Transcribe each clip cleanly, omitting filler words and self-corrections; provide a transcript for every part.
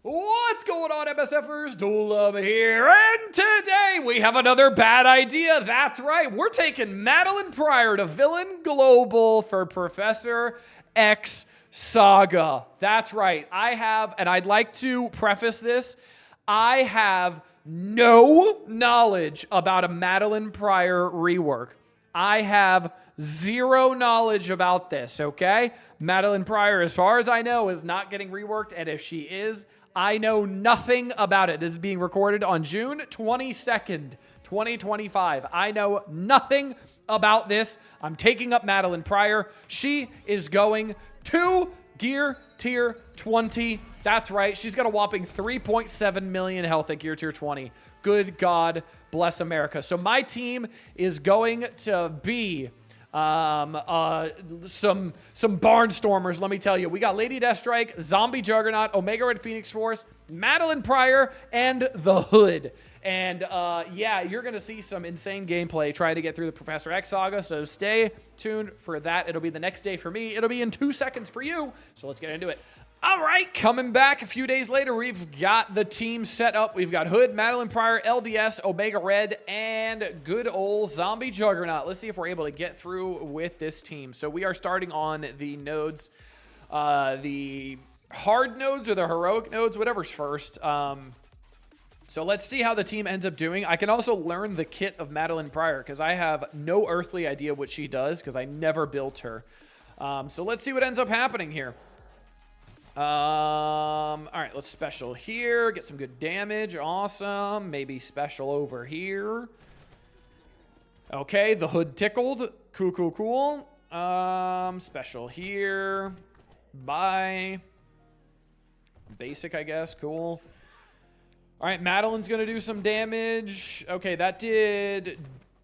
What's going on, MSFers? Dulum here, and today we have another bad idea. That's right, we're taking Madeline Pryor to Villain Global for Professor X Saga. That's right, and I'd like to preface this, I have no knowledge about a Madeline Pryor rework. I have zero knowledge about this, okay? Madeline Pryor, as far as I know, is not getting reworked, and if she is, I know nothing about it. This is being recorded on June 22nd, 2025. I know nothing about this. I'm taking up Madeline Pryor. She is going to Gear Tier 20. That's right. She's got a whopping 3.7 million health at Gear Tier 20. Good God bless America. So my team is going to be some barnstormers, let me tell you. We got Lady Deathstrike, Zombie Juggernaut, Omega Red Phoenix Force, Madeline Pryor, and the Hood. And yeah, you're going to see some insane gameplay trying to get through the Professor X saga, so stay tuned for that. It'll be the next day for me. It'll be in 2 seconds for you, so let's get into it. All right, coming back a few days later, we've got the team set up. We've got Hood, Madeline Pryor, LDS, Omega Red, and good old Zombie Juggernaut. Let's see if we're able to get through with this team. So we are starting on the nodes, the hard nodes or the heroic nodes, whatever's first. So let's see how the team ends up doing. I can also learn the kit of Madeline Pryor because I have no earthly idea what she does because I never built her. So let's see what ends up happening here. All right, let's special here, get some good damage. Awesome. Maybe special over here. Okay, the Hood tickled. Cool. Special here. Bye. Basic, I guess. Cool. All right, Madeline's gonna do some damage. Okay, that did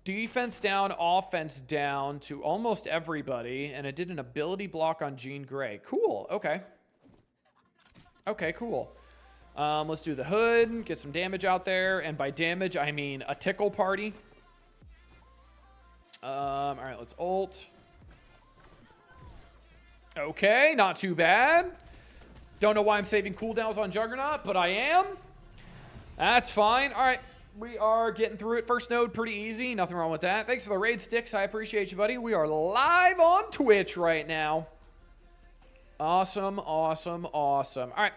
defense down, offense down to almost everybody, and it did an ability block on Jean Grey. Cool. Okay, cool. Let's do the Hood, get some damage out there. And by damage, I mean a tickle party. All right, let's ult. Okay, not too bad. Don't know why I'm saving cooldowns on Juggernaut, but I am. That's fine. All right, we are getting through it. First node, pretty easy. Nothing wrong with that. Thanks for the raid sticks. I appreciate you, buddy. We are live on Twitch right now. Awesome. All right.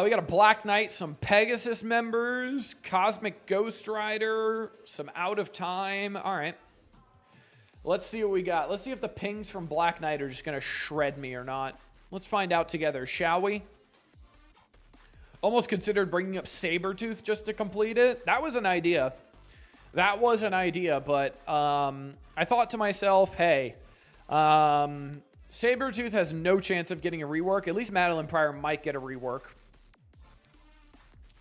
We got a Black Knight, some Pegasus members, Cosmic Ghost Rider, some Out of Time. All right. Let's see what we got. Let's see if the pings from Black Knight are just going to shred me or not. Let's find out together, shall we? Almost considered bringing up Sabretooth just to complete it. That was an idea. But I thought to myself, hey, Sabretooth has no chance of getting a rework. At least Madeline Pryor might get a rework.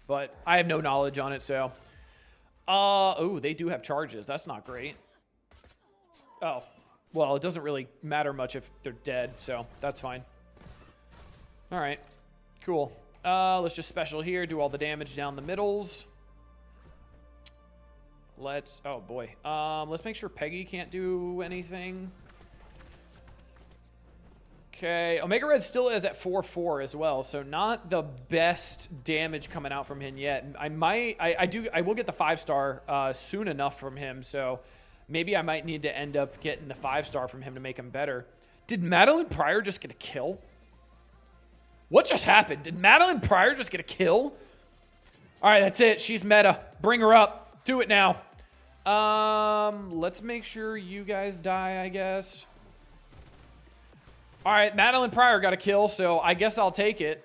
But I have no knowledge on it, so. Oh, they do have charges. That's not great. Oh, well, it doesn't really matter much if they're dead, so that's fine. All right, cool. Let's just special here, do all the damage down the middles. Oh boy. Let's make sure Peggy can't do anything. Okay, Omega Red still is at 4-4 as well, so not the best damage coming out from him yet. I will get the 5-star soon enough from him, so maybe I might need to end up getting the 5-star from him to make him better. Did Madeline Pryor just get a kill? What just happened? Did Madeline Pryor just get a kill? All right, that's it. She's meta. Bring her up. Do it now. Let's make sure you guys die, I guess. All right, Madeline Pryor got a kill, so I guess I'll take it.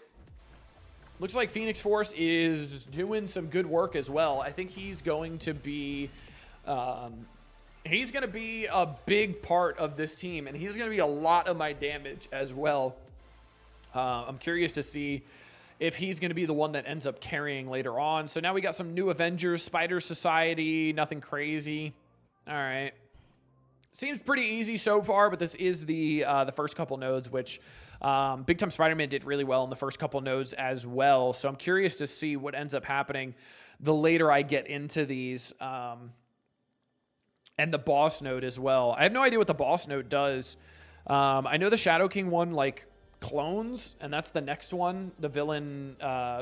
Looks like Phoenix Force is doing some good work as well. I think he's going to be a big part of this team, and he's going to be a lot of my damage as well. I'm curious to see if he's going to be the one that ends up carrying later on. So now we got some new Avengers, Spider Society, nothing crazy. All right. Seems pretty easy so far, but this is the first couple nodes, which Big Time Spider-Man did really well in the first couple nodes as well. So I'm curious to see what ends up happening the later I get into these, and the boss node as well. I have no idea what the boss node does. I know the Shadow King one like clones, and that's the next one, the villain,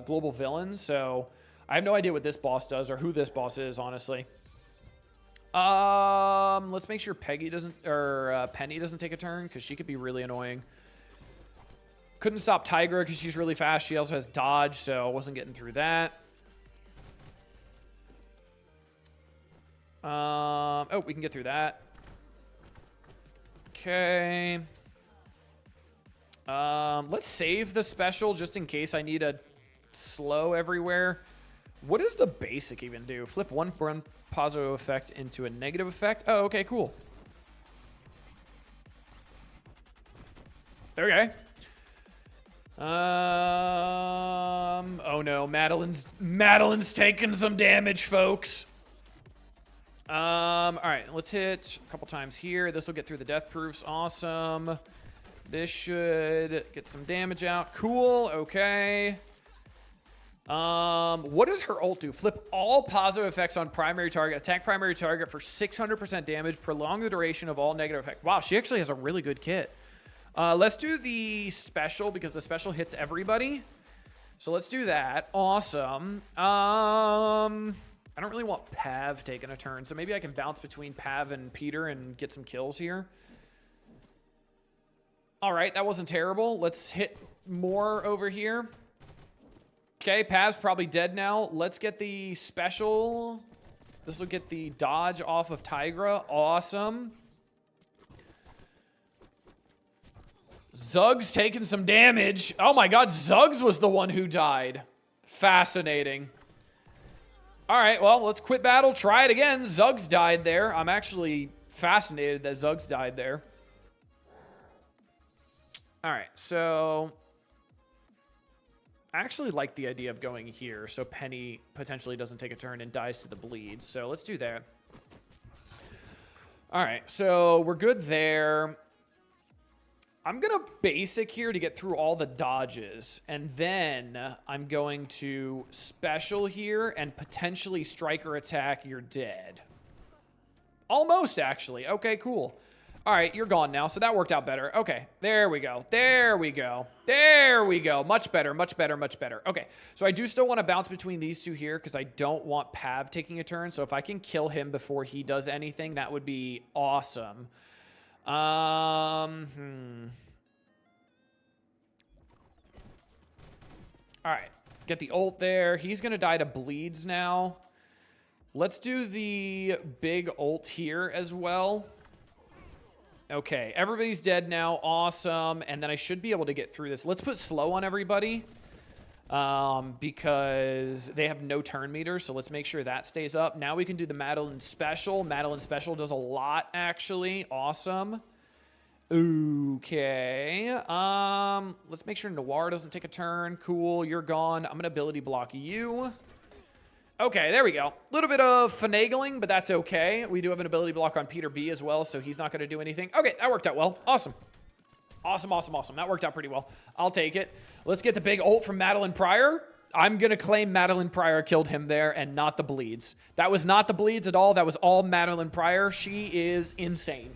global villain. So I have no idea what this boss does or who this boss is, honestly. Let's make sure Penny doesn't take a turn, because she could be really annoying. Couldn't stop Tigra because she's really fast. She also has dodge, so I wasn't getting through that. Oh, we can get through that. Okay. Let's save the special just in case I need a slow everywhere. What does the basic even do? Flip one positive effect into a negative effect? Oh, okay, cool. Okay. Oh no, Madelyne's taking some damage, folks. All right, let's hit a couple times here. This will get through the death proofs. Awesome. This should get some damage out. Cool. Okay. What does her ult do? Flip all positive effects on primary target. Attack primary target for 600% damage. Prolong the duration of all negative effects. Wow, she actually has a really good kit. Let's do the special because the special hits everybody. So let's do that. Awesome. I don't really want Pav taking a turn, so maybe I can bounce between Pav and Peter and get some kills here. All right, that wasn't terrible. Let's hit more over here. Okay, Pav's probably dead now. Let's get the special. This will get the dodge off of Tigra. Awesome. Zug's taking some damage. Oh my god, Zug's was the one who died. Fascinating. All right, well, let's quit battle. Try it again. Zug's died there. I'm actually fascinated that Zug's died there. All right, so I actually like the idea of going here so Penny potentially doesn't take a turn and dies to the bleed. So let's do that. All right, so we're good there. I'm going to basic here to get through all the dodges, and then I'm going to special here and potentially striker attack. You're dead. Almost, actually. Okay, cool. All right, you're gone now, so that worked out better. Okay, there we go. There we go. There we go. Much better, much better, much better. Okay, so I do still want to bounce between these two here because I don't want Pav taking a turn, so if I can kill him before he does anything, that would be awesome. All right, get the ult there. He's going to die to bleeds now. Let's do the big ult here as well. Okay, everybody's dead now. Awesome. And then I should be able to get through this. Let's put slow on everybody because they have no turn meters. So let's make sure that stays up. Now we can do the Madeline special. Madeline special does a lot, actually. Awesome. Okay. Let's make sure Noir doesn't take a turn. Cool, you're gone. I'm gonna ability block you. Okay, there we go. A little bit of finagling, but that's okay. We do have an ability block on Peter B as well, so he's not gonna do anything. Okay, that worked out well. Awesome. Awesome, awesome, awesome. That worked out pretty well. I'll take it. Let's get the big ult from Madeline Pryor. I'm gonna claim Madeline Pryor killed him there and not the bleeds. That was not the bleeds at all. That was all Madeline Pryor. She is insane.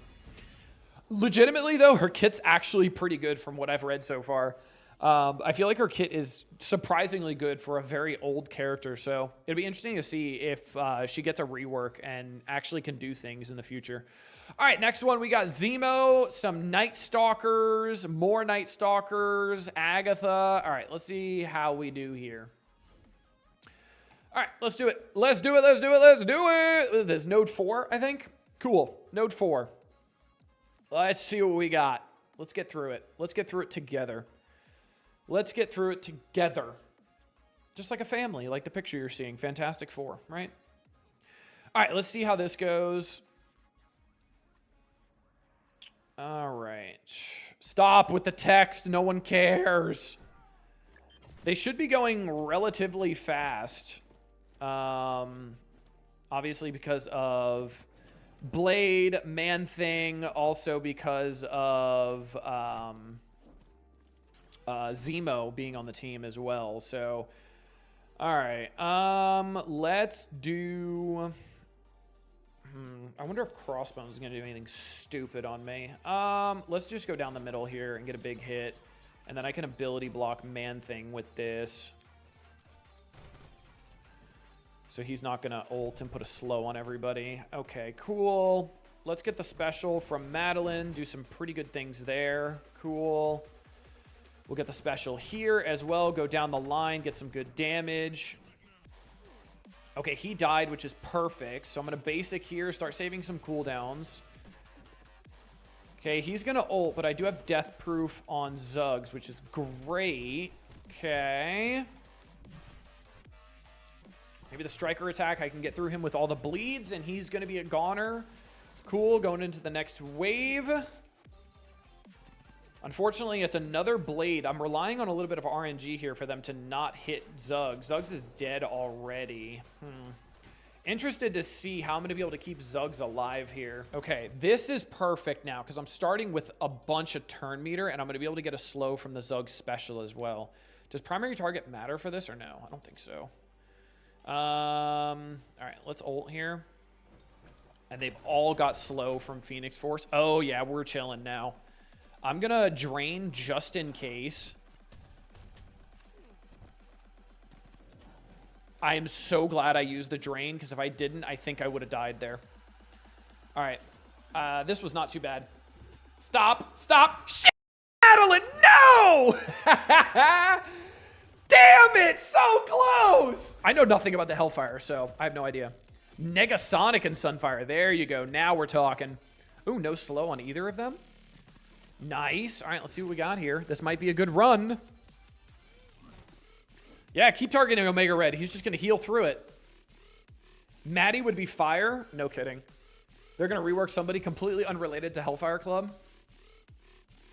Legitimately, though, her kit's actually pretty good from what I've read so far. I feel like her kit is surprisingly good for a very old character, so it'll be interesting to see if she gets a rework and actually can do things in the future. All right, next one, we got Zemo, some Night Stalkers, more Night Stalkers, Agatha. All right, let's see how we do here. All right, let's do it. Let's do it, let's do it, let's do it. What is this, Node 4, I think? Cool, Node 4. Let's see what we got. Let's get through it. Let's get through it together. Let's get through it together. Just like a family, like the picture you're seeing. Fantastic Four, right? All right, let's see how this goes. All right. Stop with the text. No one cares. They should be going relatively fast. Obviously because of Blade, Man-Thing, also because of Zemo being on the team as well. So, all right. Let's do... I wonder if Crossbones is going to do anything stupid on me. Let's just go down the middle here and get a big hit. And then I can ability block Man-Thing with this. So he's not going to ult and put a slow on everybody. Okay, cool. Let's get the special from Madeline. Do some pretty good things there. Cool. We'll get the special here as well. Go down the line, get some good damage. Okay, he died, which is perfect. So I'm going to basic here, start saving some cooldowns. Okay, he's going to ult, but I do have death proof on Zuggs, which is great. Okay. Maybe the striker attack, I can get through him with all the bleeds, and he's going to be a goner. Cool, going into the next wave. Unfortunately, it's another blade. I'm relying on a little bit of RNG here for them to not hit Zuggs. Zuggs is dead already. Interested to see how I'm going to be able to keep Zuggs alive here. Okay, this is perfect now because I'm starting with a bunch of turn meter, and I'm going to be able to get a slow from the Zuggs special as well. Does primary target matter for this or no? I don't think so. All right, let's ult here. And they've all got slow from Phoenix Force. Oh, yeah, we're chilling now. I'm going to drain just in case. I am so glad I used the drain, because if I didn't, I think I would have died there. All right. This was not too bad. Stop. Stop. Shit, Madeline, no! Damn it, so close! I know nothing about the Hellfire, so I have no idea. Negasonic and Sunfire. There you go. Now we're talking. Ooh, no slow on either of them. Nice. All right, let's see what we got here. This might be a good run. Yeah, keep targeting Omega Red. He's just going to heal through it. Maddie would be fire. No kidding. They're going to rework somebody completely unrelated to Hellfire Club.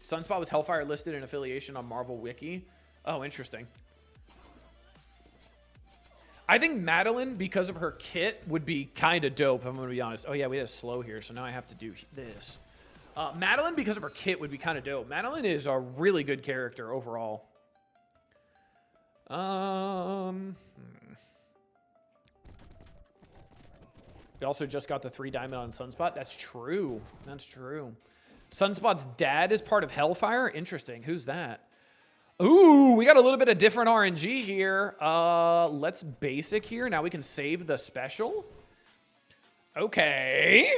Sunspot was Hellfire listed in affiliation on Marvel Wiki. Oh, interesting. I think Madeline, because of her kit, would be kind of dope, I'm going to be honest. Oh, yeah, we had a slow here, so now I have to do this. Madeline, because of her kit, would be kind of dope. Madeline is a really good character overall. We also just got the 3 diamond on Sunspot. That's true. That's true. Sunspot's dad is part of Hellfire? Interesting. Who's that? Ooh, we got a little bit of different RNG here. Let's basic here. Now we can save the special. Okay.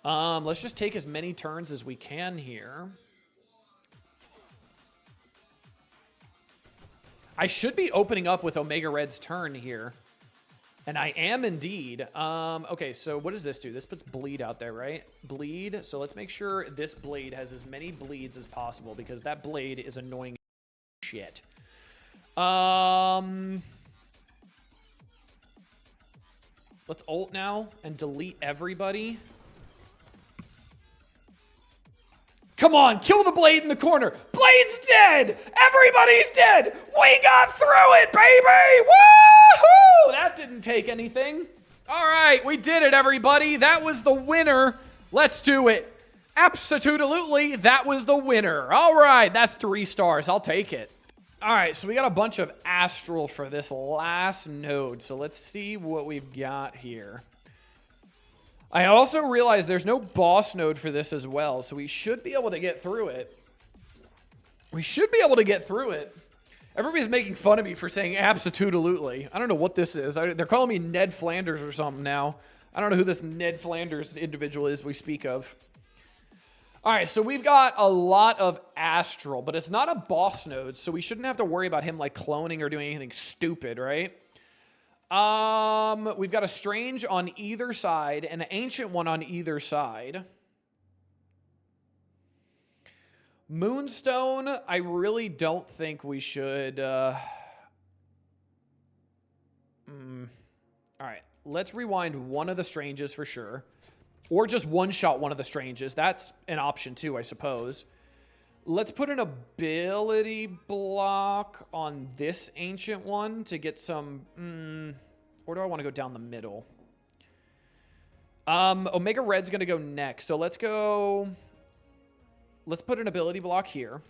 Let's just take as many turns as we can here. I should be opening up with Omega Red's turn here. And I am indeed. Okay, so what does this do? This puts bleed out there, right? Bleed. So let's make sure this blade has as many bleeds as possible because that blade is annoying shit. Let's ult now and delete everybody. Come on, kill the blade in the corner. Blade's dead. Everybody's dead. We got through it, baby. Woohoo! That didn't take anything. All right, we did it, everybody. That was the winner. Let's do it. Absolutely, that was the winner. All right, that's 3 stars. I'll take it. All right, so we got a bunch of Astral for this last node. So let's see what we've got here. I also realized there's no boss node for this as well, so we should be able to get through it. We should be able to get through it. Everybody's making fun of me for saying absolutely. I don't know what this is. They're calling me Ned Flanders or something now. I don't know who this Ned Flanders individual is we speak of. All right, so we've got a lot of Astral, but it's not a boss node, so we shouldn't have to worry about him like cloning or doing anything stupid, right? We've got a Strange on either side and an Ancient one on either side. Moonstone, I really don't think we should... All right, let's rewind one of the Stranges for sure. Or just one-shot one of the Stranges. That's an option too, I suppose. Let's put an ability block on this Ancient one to get some... or do I want to go down the middle? Omega Red's going to go next. So let's go... Let's put an ability block here.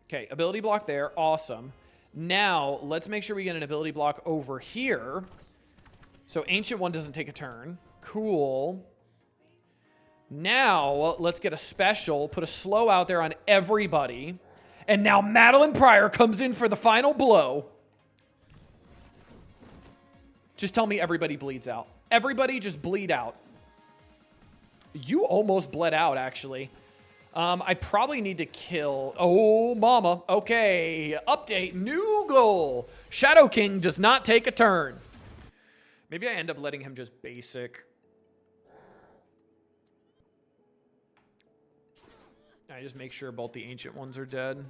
Okay, ability block there. Awesome. Now, let's make sure we get an ability block over here. So Ancient one doesn't take a turn. Cool. Now, let's get a special, put a slow out there on everybody. And now Madeline Pryor comes in for the final blow. Just tell me everybody bleeds out. Everybody just bleed out. You almost bled out, actually. I probably need to kill... Oh, mama. Okay. Update. New goal. Shadow King does not take a turn. Maybe I end up letting him just basic. I just make sure both the ancient ones are dead.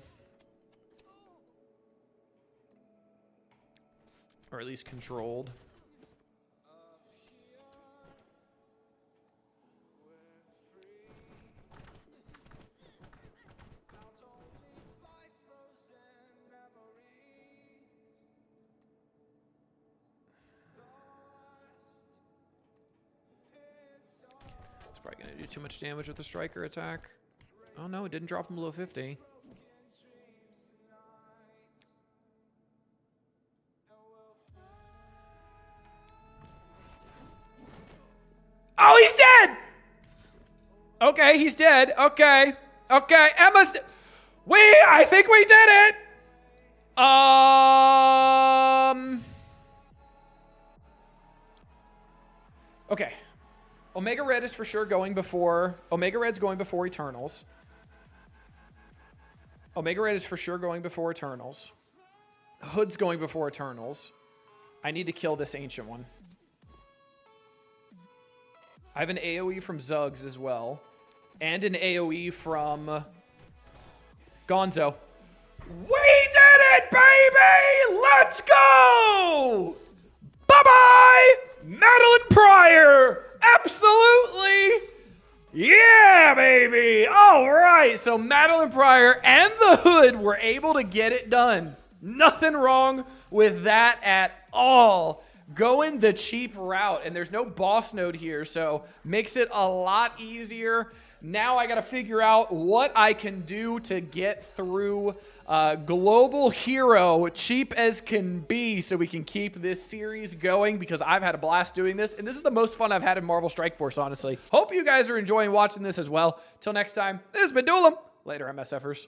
Or at least controlled. It's probably going to do too much damage with the striker attack. Oh no, it didn't drop him below 50. Oh, he's dead! Okay, he's dead. Okay. Okay, Emma's... I think we did it! Okay. Omega Red is for sure going before... Omega Red's going before Eternals. Omega Red is for sure going before Eternals. Hood's going before Eternals. I need to kill this ancient one. I have an AoE from Zuggs as well. And an AoE from Gonzo. We did it, baby! Let's go! Bye-bye! Madeline Pryor! Absolutely! Yeah, baby! All right, so Madeline Pryor and the Hood were able to get it done. Nothing wrong with that at all. Going the cheap route, and there's no boss node here, so makes it a lot easier. Now I got to figure out what I can do to get through Global Hero cheap as can be so we can keep this series going, because I've had a blast doing this, and this is the most fun I've had in Marvel Strike Force, honestly. Hope you guys are enjoying watching this as well. Till next time, this has been Duel 'em. Later, MSFers.